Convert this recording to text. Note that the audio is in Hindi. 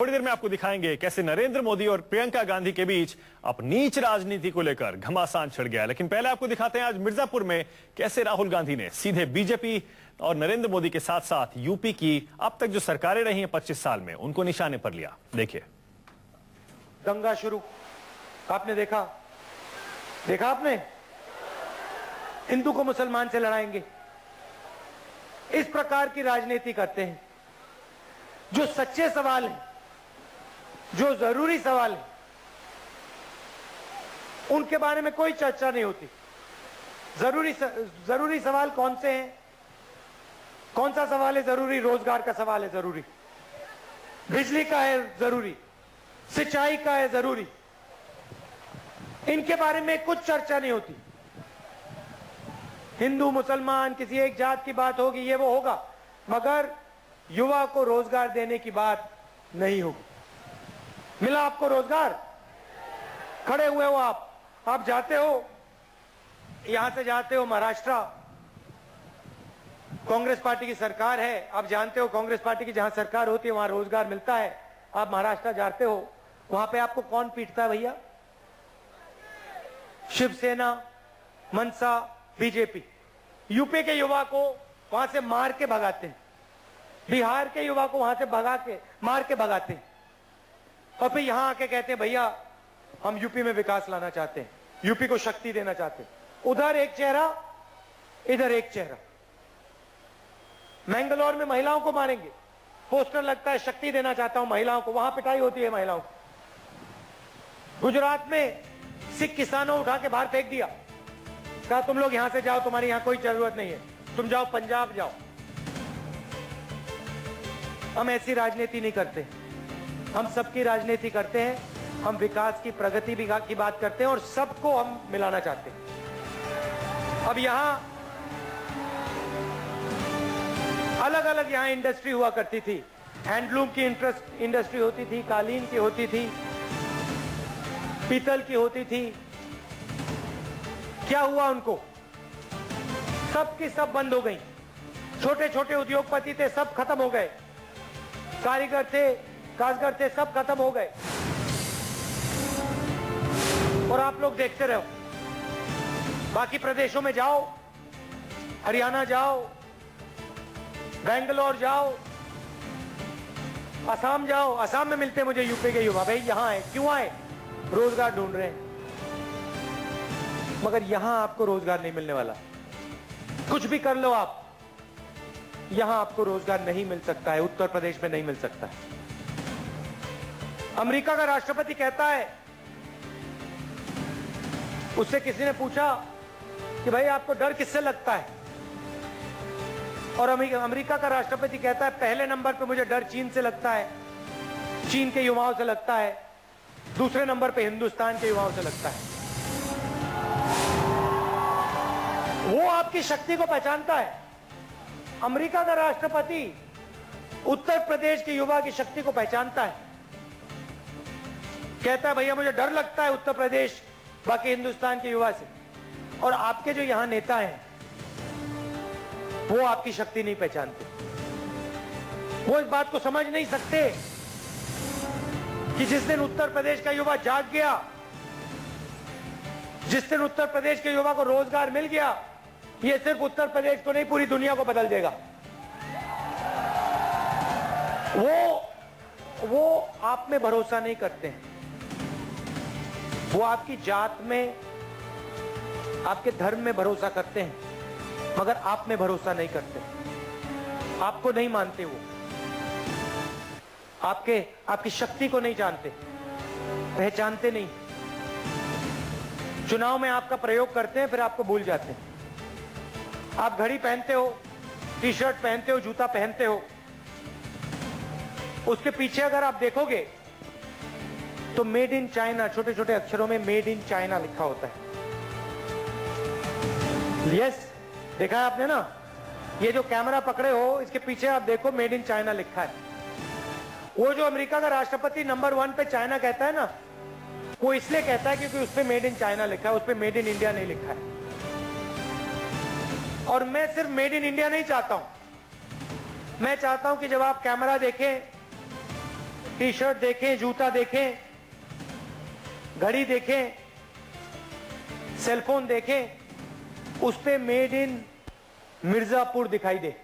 थोड़ी देर में आपको दिखाएंगे कैसे नरेंद्र मोदी और प्रियंका गांधी के बीच अब नीच राजनीति को लेकर घमासान छिड़ गया। लेकिन पहले आपको दिखाते हैं आज मिर्जापुर में कैसे राहुल गांधी ने सीधे बीजेपी और नरेंद्र मोदी के साथ साथ यूपी की अब तक जो सरकारें रही हैं 25 साल में उनको निशाने पर लिया। देखिए दंगा शुरू आपने देखा आपने, हिंदू को मुसलमान से लड़ाएंगे, इस प्रकार की राजनीति करते हैं। जो सच्चे सवाल हैं, जो जरूरी सवाल हैं, उनके बारे में कोई चर्चा नहीं होती। जरूरी सवाल कौन से हैं? कौन सा सवाल है जरूरी? रोजगार का सवाल है जरूरी, बिजली का है जरूरी, सिंचाई का है जरूरी। इनके बारे में कुछ चर्चा नहीं होती। हिंदू मुसलमान किसी एक जात की बात होगी, ये वो होगा, मगर युवा को रोजगार देने की बात नहीं होगी। मिला आपको रोजगार? खड़े हुए हो आप जाते हो, यहां से जाते हो महाराष्ट्र, कांग्रेस पार्टी की सरकार है। आप जानते हो कांग्रेस पार्टी की जहां सरकार होती है वहां रोजगार मिलता है। आप महाराष्ट्र जाते हो, वहां पे आपको कौन पीटता है भैया? शिवसेना, मनसा, बीजेपी। यूपी के युवा को वहां से मार के भगाते हैं, बिहार के युवा को वहां से मार के भगाते हैं, और फिर यहां आके कहते हैं भैया हम यूपी में विकास लाना चाहते हैं, यूपी को शक्ति देना चाहते हैं। उधर एक चेहरा, इधर एक चेहरा। मैंगलोर में महिलाओं को मारेंगे, पोस्टर लगता है शक्ति देना चाहता हूं महिलाओं को, वहां पिटाई होती है महिलाओं को। गुजरात में सिख किसानों उठा के बाहर फेंक दिया, कहा तुम लोग यहां से जाओ, तुम्हारी यहां कोई जरूरत नहीं है, तुम जाओ पंजाब जाओ। हम ऐसी राजनीति नहीं करते, हम सबकी राजनीति करते हैं। हम विकास की, प्रगति की बात करते हैं और सबको हम मिलाना चाहते हैं। अब यहां अलग अलग यहां इंडस्ट्री हुआ करती थी। हैंडलूम की इंडस्ट्री होती थी, कालीन की होती थी, पीतल की होती थी। क्या हुआ उनको? सब की सब बंद हो गई। छोटे छोटे उद्योगपति थे, सब खत्म हो गए। कारीगर थे, कारीगर थे, सब खत्म हो गए। और आप लोग देखते रहो, बाकी प्रदेशों में जाओ, हरियाणा जाओ, बेंगलोर जाओ, असम जाओ। असम में मिलते मुझे यूपी के युवा, भाई यहां आए, क्यों आए? रोजगार ढूंढ रहे हैं। मगर यहां आपको रोजगार नहीं मिलने वाला। कुछ भी कर लो आप, यहां आपको रोजगार नहीं मिल सकता है, उत्तर प्रदेश में नहीं मिल सकता है। अमेरिका का राष्ट्रपति कहता है, उससे किसी ने पूछा कि भाई आपको डर किससे लगता है? और अमेरिका का राष्ट्रपति कहता है पहले नंबर पे मुझे डर चीन से लगता है, चीन के युवाओं से लगता है, दूसरे नंबर पे हिंदुस्तान के युवाओं से लगता है। वो आपकी शक्ति को पहचानता है। अमेरिका का राष्ट्रपति उत्तर प्रदेश के युवा की शक्ति को पहचानता है, कहता है भैया मुझे डर लगता है उत्तर प्रदेश बाकी हिंदुस्तान के युवा से। और आपके जो यहां नेता हैं वो आपकी शक्ति नहीं पहचानते, वो इस बात को समझ नहीं सकते कि जिस दिन उत्तर प्रदेश का युवा जाग गया, जिस दिन उत्तर प्रदेश के युवा को रोजगार मिल गया, ये सिर्फ उत्तर प्रदेश को नहीं पूरी दुनिया को बदल देगा। वो आप में भरोसा नहीं करते हैं, वो आपकी जात में, आपके धर्म में भरोसा करते हैं, मगर आप में भरोसा नहीं करते। आपको नहीं मानते, वो आपकी शक्ति को नहीं जानते, पहचानते नहीं। चुनाव में आपका प्रयोग करते हैं, फिर आपको भूल जाते हैं। आप घड़ी पहनते हो, टी शर्ट पहनते हो, जूता पहनते हो, उसके पीछे अगर आप देखोगे तो मेड इन चाइना, छोटे छोटे अक्षरों में मेड इन चाइना लिखा होता है। यस, देखा है आपने ना? ये जो कैमरा पकड़े हो, इसके पीछे आप देखो मेड इन चाइना लिखा है। वो जो अमेरिका का राष्ट्रपति नंबर 1 पे चाइना कहता है ना, वो इसलिए कहता है क्योंकि उस पे मेड इन चाइना लिखा है, उस पे मेड इन इंडिया नहीं लिखा है। और मैं सिर्फ मेड इन इंडिया नहीं चाहता हूं, मैं चाहता हूं कि जब आप कैमरा देखें टी शर्ट देखें, जूता देखें, घड़ी देखें, सेलफोन देखें, उस पे मेड इन मिर्जापुर दिखाई दे।